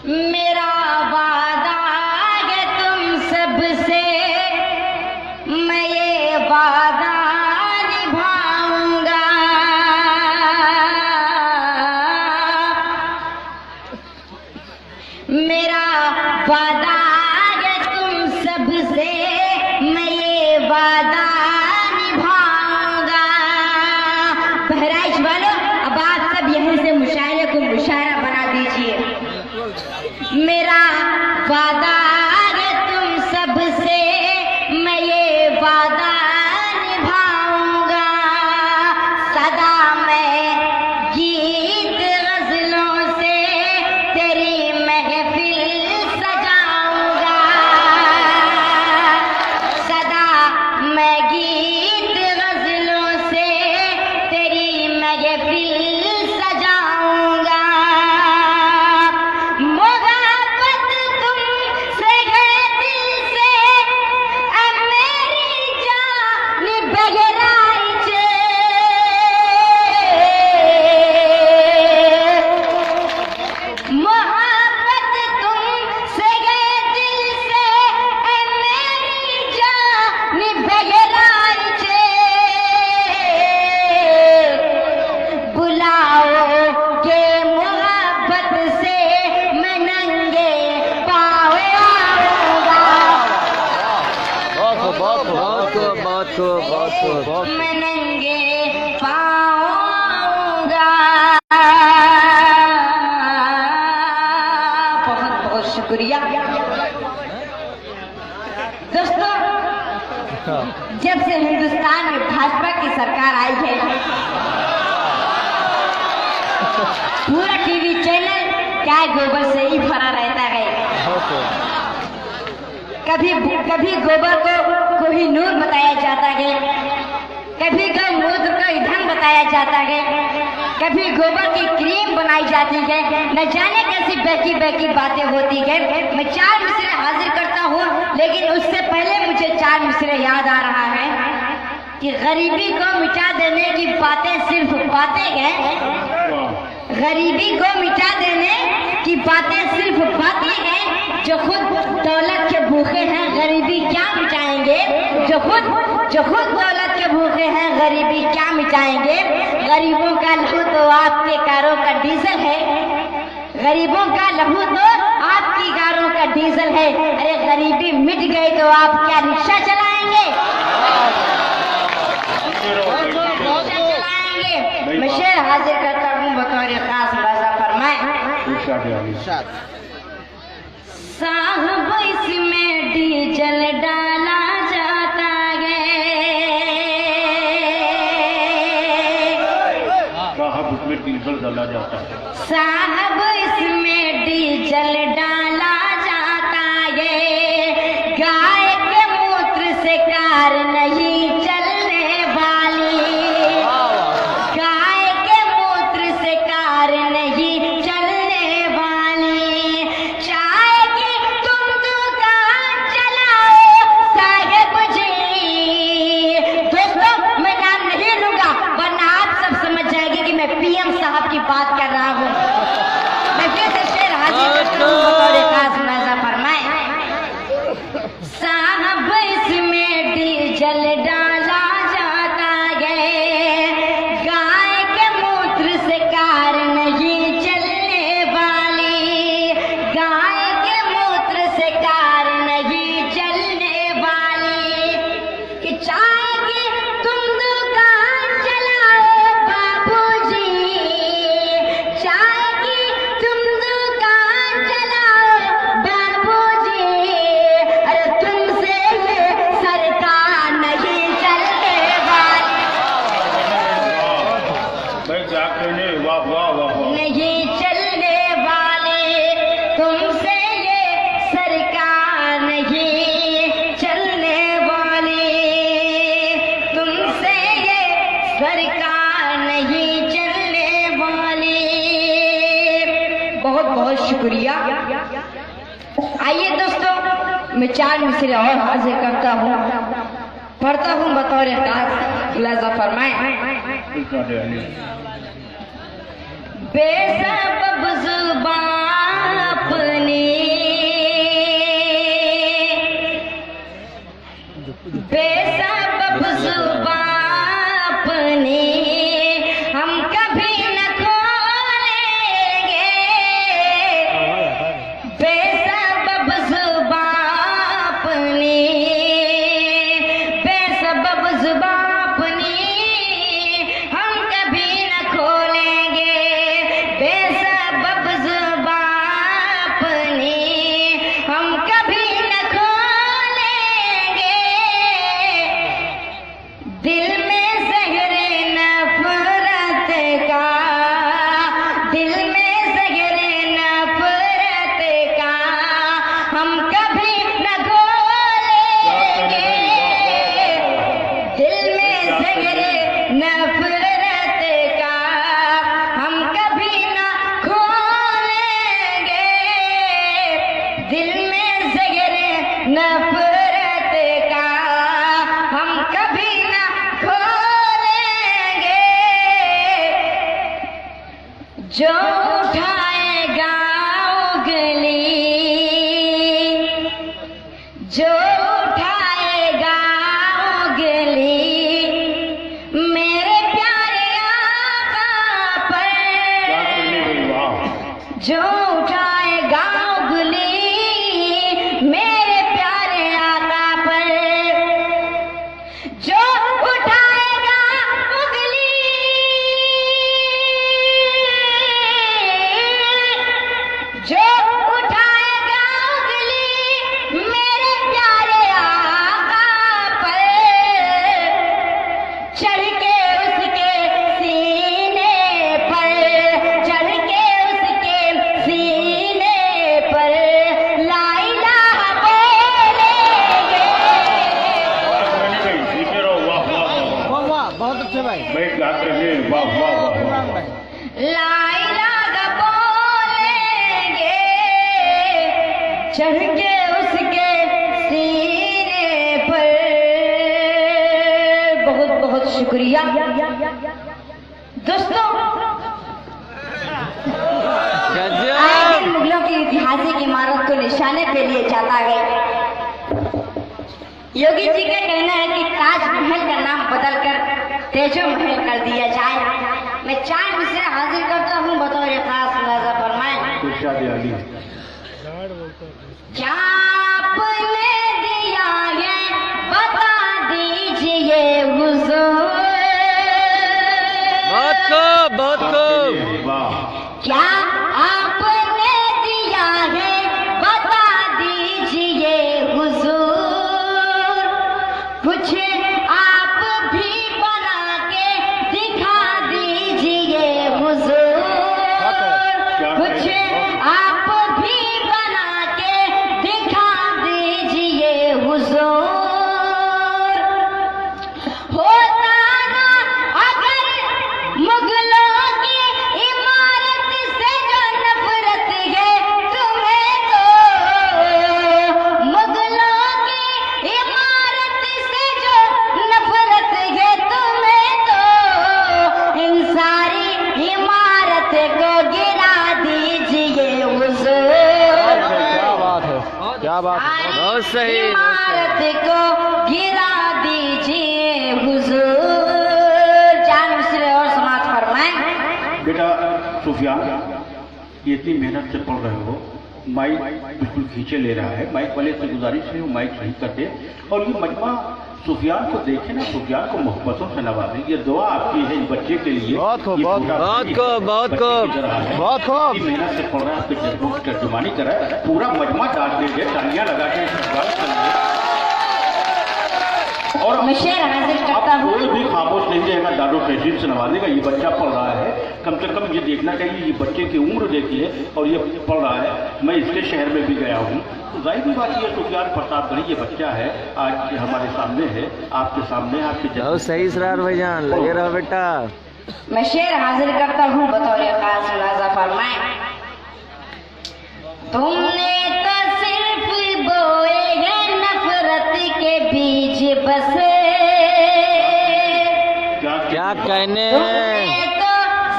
मेरा वादा है तुम सबसे, मैं ये वादा निभाऊंगा। मेरा वादा है तुम सबसे, मैं ये वादा निभाऊंगा। बहराइच वालों, अब आप सब यहीं से मुशायरे को मुशायरा बना दीजिए। मेरा वादा है तुम सबसे, मैं ये वादा निभाऊंगा। सदा मैं गीत गजलों से तेरी महफिल सजाऊंगा। सदा मैं गीत गजलों से तेरी महफिल सजाऊंगा। मैं नंगे पाऊंगा। बहुत बहुत शुक्रिया दोस्तों। जब से हिंदुस्तान में भाजपा की सरकार आई है, पूरा टीवी चैनल क्या गोबर से ही भरा रहता है। कभी गोबर को ही नूर बताया जाता है, कभी गौमूत्र को ईंधन बताया जाता है, कभी गोबर की क्रीम बनाई जाती है। न जाने कैसी बहकी बहकी बातें होती है। मैं 4 मिसरे हाजिर करता हूँ, लेकिन उससे पहले मुझे 4 मिसरे याद आ रहा है कि गरीबी को मिटा देने की बातें सिर्फ बातें हैं। गरीबी को मिटा देने की बातें सिर्फ बातें हैं। जो खुद दौलत के भूखे हैं, गरीबी क्या मिटाएंगे। जो खुद दौलत के भूखे हैं, गरीबी क्या मिटाएंगे। गरीबों का लहू तो आपके कारों का डीजल है। गरीबों का लहू तो आपकी कारों का डीजल है। अरे गरीबी मिट गई तो आप क्या रिक्शा चलाएंगे। मैं शेर हाजिर करता हूँ बतौर खास मज़ा फरमाए। साहब इसमें डीजल डाला जाता है। साहब इसमें डीजल डाला जाता है। साहब इसमें डीजल डाला जाता है। गाय के मूत्र से कार नहीं चलने वाली। गाय के मूत्र से कार नहीं चलने वाली। चाय की तुम दुकान चलाओ साहेब जी। दोस्तों, मैं नाम नहीं लूंगा वरना आप सब समझ जाएंगे कि मैं पीएम साहब की बात कर रहा हूँ। मैं फिर से शेर हाजिर करता हूँ बतौर खास मज़ा फरमाए। साहब इसमें डीजल डाला जाता है। गाय के मूत्र से कार नहीं चलने वाली। गाय के मूत्र से कार नहीं चलने वाली। कि चाय की तुम दुकान चलाओ बाबूजी। चाय की तुम दुकान चलाओ बाबूजी। अरे तुमसे ये सरकार नहीं चलने वाली। मैं क्या कहने, वाह वाह वाह वाह। नहीं चलने वाले। तुमसे ये सरकार नहीं चलने वाली। तुमसे ये सरकार नहीं चलने वाली। बहुत बहुत शुक्रिया। आइए दोस्तों, मैं 4 मिसरे और हाजिर करता हूँ, पढ़ता हूँ बतौर खास मुलाजा फरमाए। बेसबब जुबान अपनी दिल में ज़हर नफरत का हम कभी ना खोलेंगे, जो उठाएगा उंगली, जो उठाएगा उंगली मेरे प्यारे आका पर, जो उठाएगा उंगली मेरे प्यारे आका पर, जो उठाएगा उंगली, जो उठाएगा उंगली मेरे प्यारे आका पर, चढ़ के उसके सीने पर, चढ़ के उसके सीने पर ला इलाहा बोलेंगे। सीखे रहो, वाह वाह वाह वाह वाह, बहुत अच्छे भाई। बैठ जाते हैं, वाह वाह वाह इमरान भाई, ला इलाहा बोलेंगे, चढ़ के उसके सीने पर। बहुत बहुत शुक्रिया दोस्तों। आए दिन मुगलों की ऐतिहासिक इमारत को निशाने पे लिए जाता है। योगी जी का कहना है कि ताजमहल का नाम बदलकर तेजो महल कर दिया जाए। मैं 4 मिसरे हाजिर करता हूँ बतौर खास मुलाजा फरमाएं। इरशाद अली। क्या आपने दिया है बता दीजिए हुजूर, बहुत खूब, बहुत खूब। वाह, क्या आपने दिया है बता दीजिए हुजूर, कुछ आप भी बना के दिखा दीजिए हुजूर, कुछ आप भी बना के दिखा दीजिए हुजूर। होता ना अगर मुगलों की इमारत से जो नफरत है तुम्हें, तो मुगलों की इमारत से जो नफरत है तुम्हें, तो इन सारी इमारत को गिरा दीजिए हुजूर। क्या बात है, क्या बात है, बहुत सही, बहुत इमारत सही। को गिरा दीजिए हुजूर। 4 मिसरे और समाप्त फरमाएं। बेटा सुफियान, ये इतनी मेहनत से पढ़ रहे हो, माइक बिल्कुल खींचे ले रहा है। माइक वाले से गुजारिश है वो माइक सही कर दे। और ये मजमा सुफियान को देखे ना, सुफियान को मोहब्बतों से नवाजे। ये दुआ आपकी है इस बच्चे के लिए। बहुत खूब, ये बहुत पूरा खूब, बच्चे बहुत खूब, बहुत की खूब, तरह है। बहुत खूब। इतनी मेहनत से पढ़ रहा है, आपके जज्बों की तर्जुमानी कर रहा है। पूरा मजमा डाल दीजिए, तालियां लगा के स्वागत करिए। और मैं शेर हाजिर करता अब हूँ। कोई भी खामोश नहीं रहेगा, दादो तहसील से नवाजेगा। ये बच्चा पढ़ रहा है, कम से कम ये देखना चाहिए। ये बच्चे की उम्र देखिए और ये पढ़ रहा है। मैं इसके शहर में भी गया हूँ, तो जाहिर सी बात ये सुफियान प्रताप गढ़ी ये बच्चा है, आज हमारे सामने है, आपके सामने, आपके बहुत सही इसरार भाईजान, लगे रहो बेटा। मैं शेर हाजिर करता हूँ बतौर खास मुलाजा फरमाएं। तुमने तो सिर्फ बोए हैं नफरत के बीज बस, क्या कहने, तुमने तो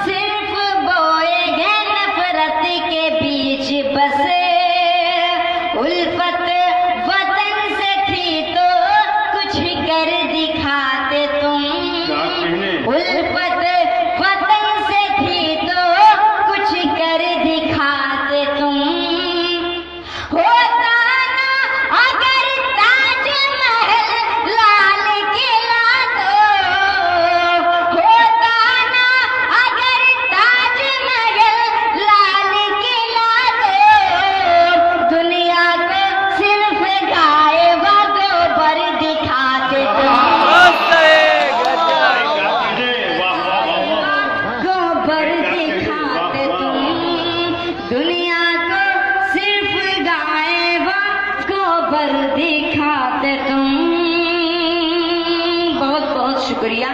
सिर्फ बोए हैं नफरत के बीज बस, उल्फत वतन से थी तो कुछ कर दिखाते तुम, उल्फत वतन से थी तो कुछ कर दिखाते तुम। होता ना अगर ताजमहल लाल किला, तो होता ना अगर ताजमहल लाल किला, तो दुनिया को सिर्फ गाय व गोबर दिखाते तुम, बहुत सही, गजब। गोबर दिखाते तुम, दुनिया को सिर्फ गाय व गोबर दिखाते तुम। बहुत बहुत शुक्रिया।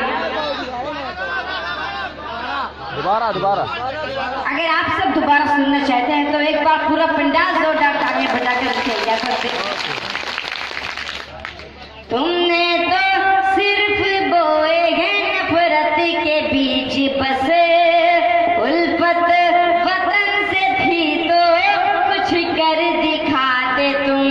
दोबारा, दोबारा। अगर आप सब दोबारा सुनना चाहते हैं तो एक बार पूरा पंडाल जोरदार तालियां बजाकर उसे क्या करते। तुमने तो सिर्फ बोए हैं नफरत के बीज बस, उल्फत वतन से थी तो कुछ कर दिखाते तुम।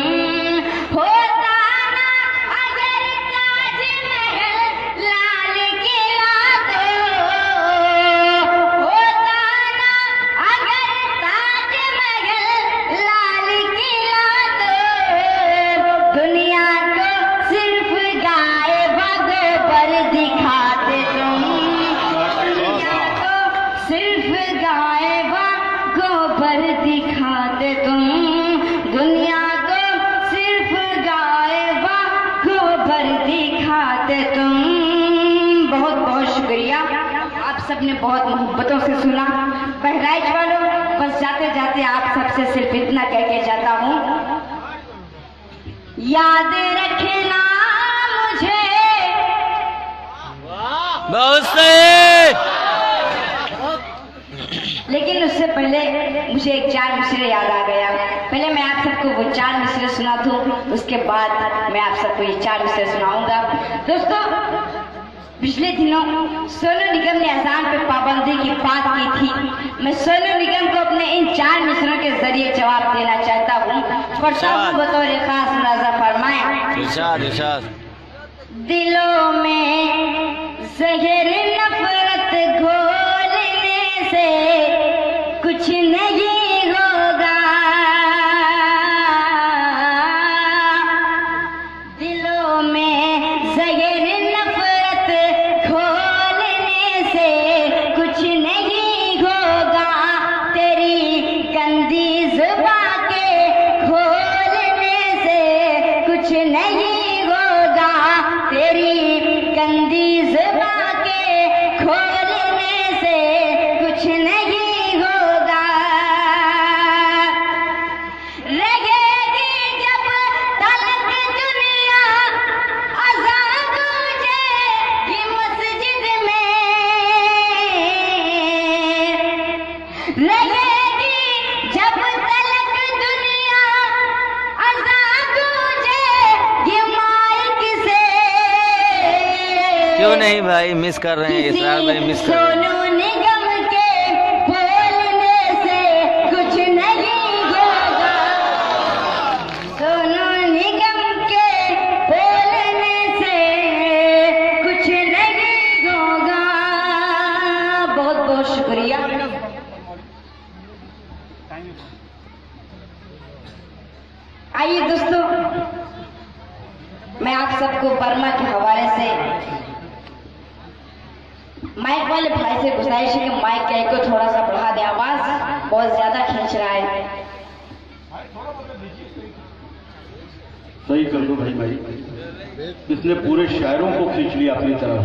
होता ना अगर ताजमहल लाल किला तो, होता ना अगर ताजमहल लाल किला तो, दुनिया को सिर्फ गाए भागो पर दिखाते तुम। दुनिया को सिर्फ गाए भागो पर दिखाते तुम। दुनिया को सिर्फ गाए भागो पर दिखाते तुम। बहुत बहुत शुक्रिया, आप सबने बहुत मोहब्बतों से सुना। बहराइच वालों, बस जाते जाते आप सबसे सिर्फ इतना कह के जाता हूँ, याद रखना मुझे। बहुत सही। लेकिन उससे पहले मुझे एक 4 मिसरे याद आ गया। पहले मैं आप सबको वो 4 मिसरे सुना दूं, उसके बाद मैं आप सबको ये 4 मिसरे सुनाऊंगा। दोस्तों, पिछले दिनों सोनू निगम ने अजान पे पाबंदी की बात की थी। मैं सोनू निगम को अपने इन 4 मिसरों के जरिए जवाब देना चाहता हूँ। बतौर खास मुलाजा फरमाएं। इरशाद इरशाद। दिलों में जहर नफरत घोलने से कुछ नहीं होगा। दिलों में जहर नफरत घोलने से कुछ नहीं होगा। तेरी गंदी जुबां के खोलने से कुछ नहीं होगा। तेरी गंदी जुबां के खोलने से कुछ नहीं होगा। रहेगी जब तलक दुनिया आजाद तुझे मस्जिद में, रहेगी जब तलक दुनिया आजाद तुझे माइक से। क्यों नहीं भाई, मिस कर रहे हैं इरशाद भाई, मिस कर रहे हैं। सोनू निगम के बोलने से कुछ नहीं होगा। सोनू निगम के बोलने से कुछ नहीं होगा। बहुत बहुत शुक्रिया। आइए दोस्तों, मैं आप सबको बर्मा के हवाले से माइक वाले भाई से गुजारिश है कि माइक का को थोड़ा सा बढ़ा दे, आवाज बहुत ज्यादा खींच रहा है। सही कर दो भाई भाई, इसने पूरे शायरों को खींच लिया अपनी तरफ,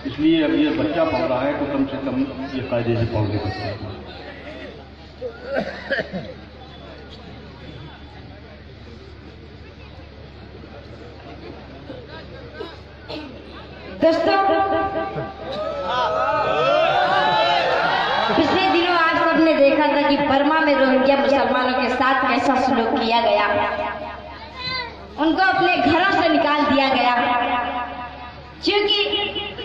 इसलिए अब ये बच्चा पढ़ रहा है तो कम से कम ये कायदे से पढ़ ले सकता है। दोस्तों, पिछले दिनों आप सबने देखा था कि बर्मा में रोहिंग्या मुसलमानों के साथ कैसा सलूक किया गया। उनको अपने घरों से निकाल दिया गया, क्योंकि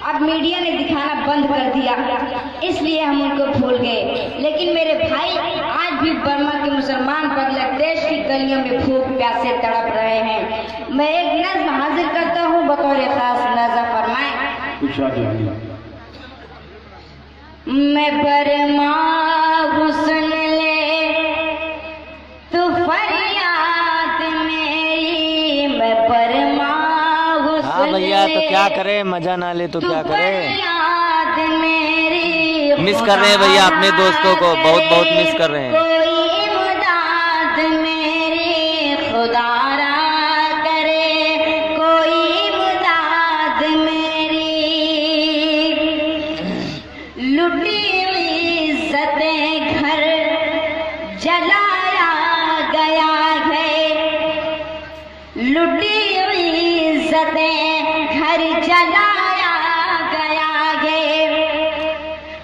अब मीडिया ने दिखाना बंद कर दिया, इसलिए हम उनको भूल गए। लेकिन मेरे भाई, आज भी बर्मा के मुसलमान बांग्लादेश की गलियों में भूख प्यासे तड़प रहे हैं। मैं एक नज़्म हाजिर करता हूँ, बतौर खास मुलाजा फरमाएं। मैं बर्मा हूँ, सुन ले तू फरियाद मेरी। मैं बर्मा हूँ, हाँ भैया, तो क्या करे, मजा ना ले तो क्या करे। फरियाद मेरी मिस कर रहे हैं भैया अपने दोस्तों को, बहुत बहुत मिस कर रहे हैं। कोई इमदाद मेरी खुदारा करे, कोई इमदाद मेरी। लुटी हुई इज्जतें घर जलाया गया है। लुटी हुई इज्जतें घर जलाया गया है।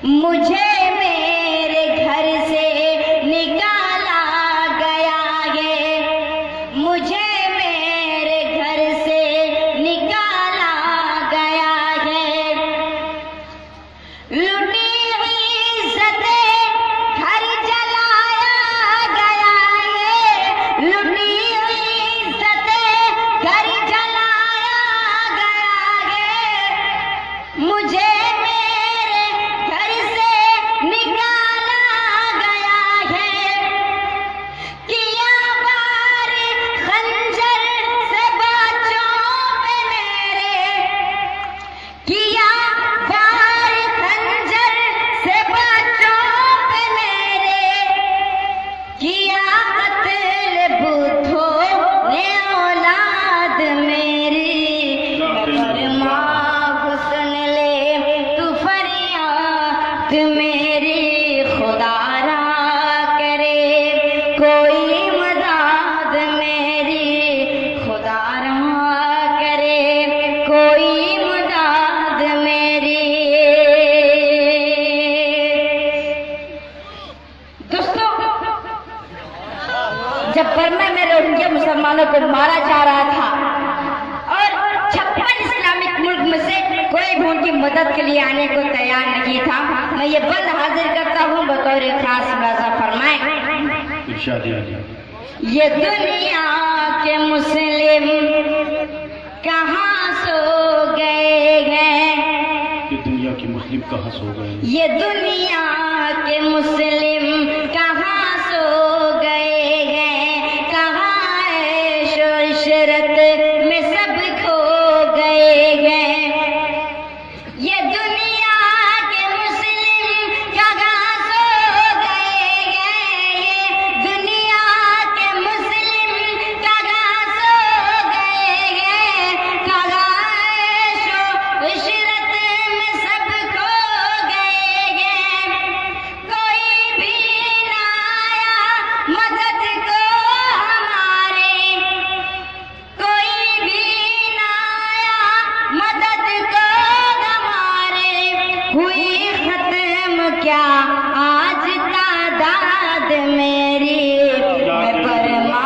मुझे मेरे घर से निकाला गया जब बर्मा में रोहिंग्या मुसलमानों को मारा जा रहा था और 56 इस्लामिक मुल्क में से कोई भी उनकी मदद के लिए आने को तैयार नहीं था, मैं ये बंद हाजिर करता हूँ बतौर खास मुलाजा फरमाए। ये दुनिया के मुस्लिम कहाँ सो गए हैं, ये दुनिया के मुस्लिम कहाँ सो गए, ये दुनिया के मुस्लिम कहाँ सो गए हैं, कहाँ ऐशो इशरत में सब खो गए हैं। ये दुनिया के मुस्लिम कहाँ सो गए हैं, ये दुनिया के मुस्लिम कहाँ सो गए हैं, कहाँ ऐशो इशरत में सब खो गए हैं। कोई भी ना आया मदद को हमारे, कोई भी ना आया मदद को हमारे, हुई खत्म क्या आज तादाद मेरी, मैं बर्मा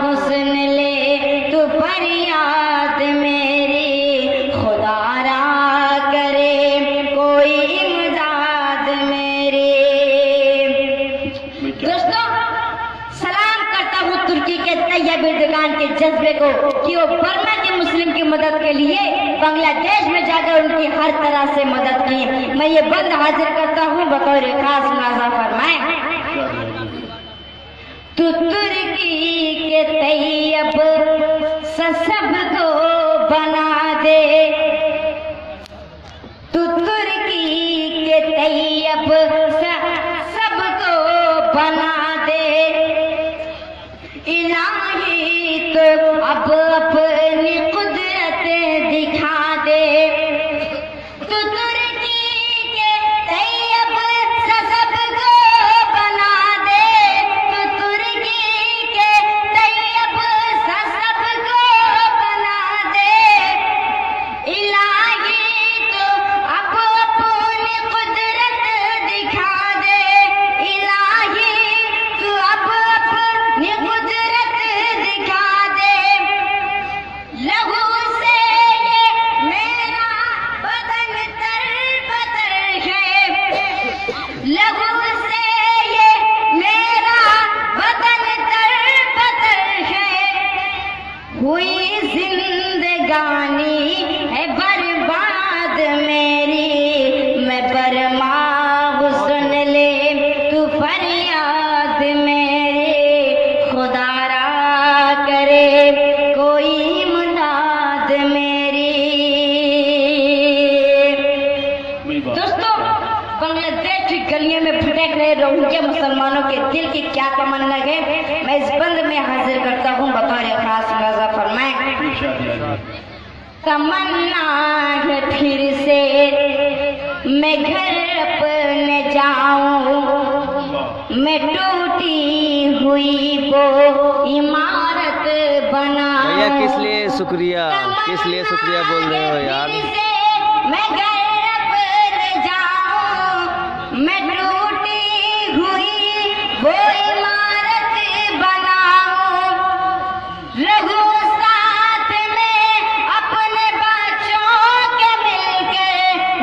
हुस्न ले तू फरियाद मेरी, खुदारा करे कोई इमदाद मेरी। दोस्तों, सलाम करता हूँ तुर्की के तैयब एर्दोगान के जज्बे को कि वो बर्मा के मुस्लिम की मदद के लिए बांग्लादेश में जाकर उनकी हर तरह से मदद की। मैं ये बंद हाजिर करता हूँ बतौर खास मुलाजा फरमाए। तू तुर्की के तैयब सबको बना दे, तू तुर्की के तैयब सबको बना दे, इलाही तो अब अपनी कुदरत दिखा दे। तू तुर्की के तैयब सबको बना दे, तू तुर्की के तैयब सबको बना दे, इलाही तो अब अपनी कुदरत दिखा दे, इलाही तू अब अपनी कुदरत दिखा दे। लहू से ये मेरा बदन तर-बतर है, लहू से ये मेरा बदन तर-बतर है, हुई जिंदगानी है बर्बाद मेरी, मैं बर्मा हुस्न ले तू फरियाद मेरी, खुदारा करे कोई इमदाद मेरी। दोस्तों, बांग्लादेश की गलियों में भटक रहे रोहिंग्या मुसलमानों के दिल की क्या तमन्ना है, मैं इस बंद में हाजिर करता हूँ बतौर खास मुलाजा फरमाए। तमन्ना है फिर से मैं घर अपने जाऊं, मैं टूटी हुई वो इमारत बनाऊं। भैया किस लिए शुक्रिया बोल रहे हो यार। मैं घर अपने जाऊं, मैं टूटी हुई वो इमारत बनाऊं, रहूं साथ में अपने बच्चों के मिलकर,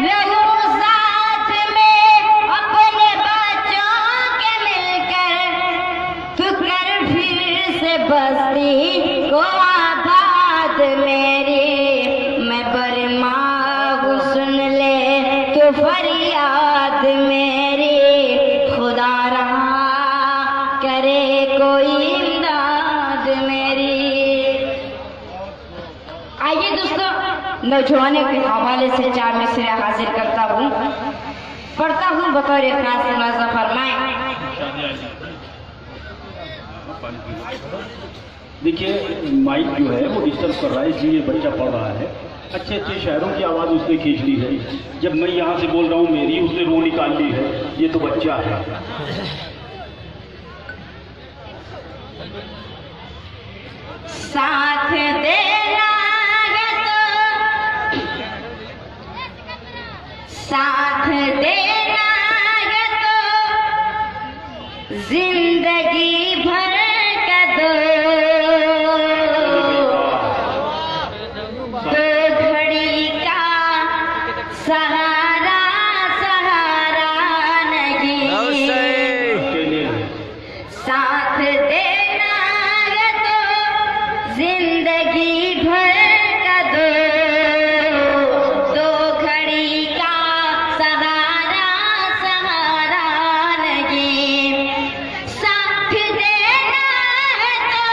रहूं साथ में अपने बच्चों के मिलकर, तू कर फिर से बस्ती को आबाद मेरी, मैं बर्मा हुस्न ले तू फरियाद मेरी, खुदारा करे कोई इमदाद मेरी। आइए दोस्तों, नौजवानों के हवाले से 4 मिसरे हाजिर करता हूँ, पढ़ता हूँ बतौर खास मुलाजा फरमाए। देखिए, माइक जो है वो डिस्टर्ब कर रहा है, इसलिए ये बच्चा पढ़ रहा है। अच्छे अच्छे शायरों की आवाज़ उसने खींच ली है। जब मैं यहाँ से बोल रहा हूँ मेरी, उसने रो निकाल ली है। ये तो बच्चा है। साथ देना है तो साथ देना है तो जिंदगी भर का साथ देना है तो जिंदगी भर का दो घड़ी का सहारा नहीं। साथ देना है तो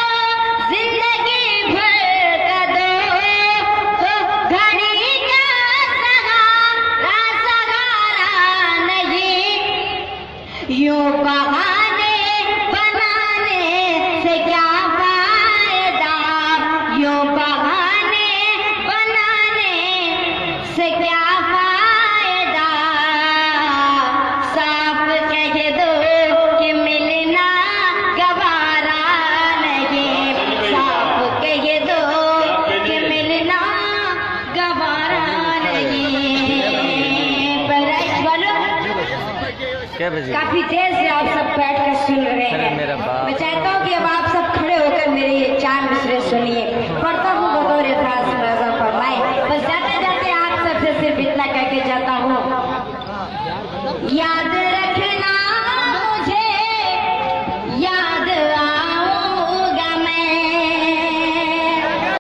जिंदगी भर का दो घड़ी का सहारा नहीं। यूं बहाने बनाने से क्या फायदा, यूं बहाने बनाने से क्या फायदा। साफ कह दो कि मिलना गवारा नहीं। साफ कह दो कि मिलना गवारा नहीं। पर बोलो, क्या बजे? काफी देर से आप सब बैठ कर सुन रहे अरे हैं। मेरा बाप। मैं चाहता हूँ कि अब आप सब खड़े होकर मेरे ये 4 मिसरे सुनिए। पढ़ता हूँ बतौर खास नजर फरमाए। बस जाते जाते आप सबसे सिर्फ इतना कह के जाता हूँ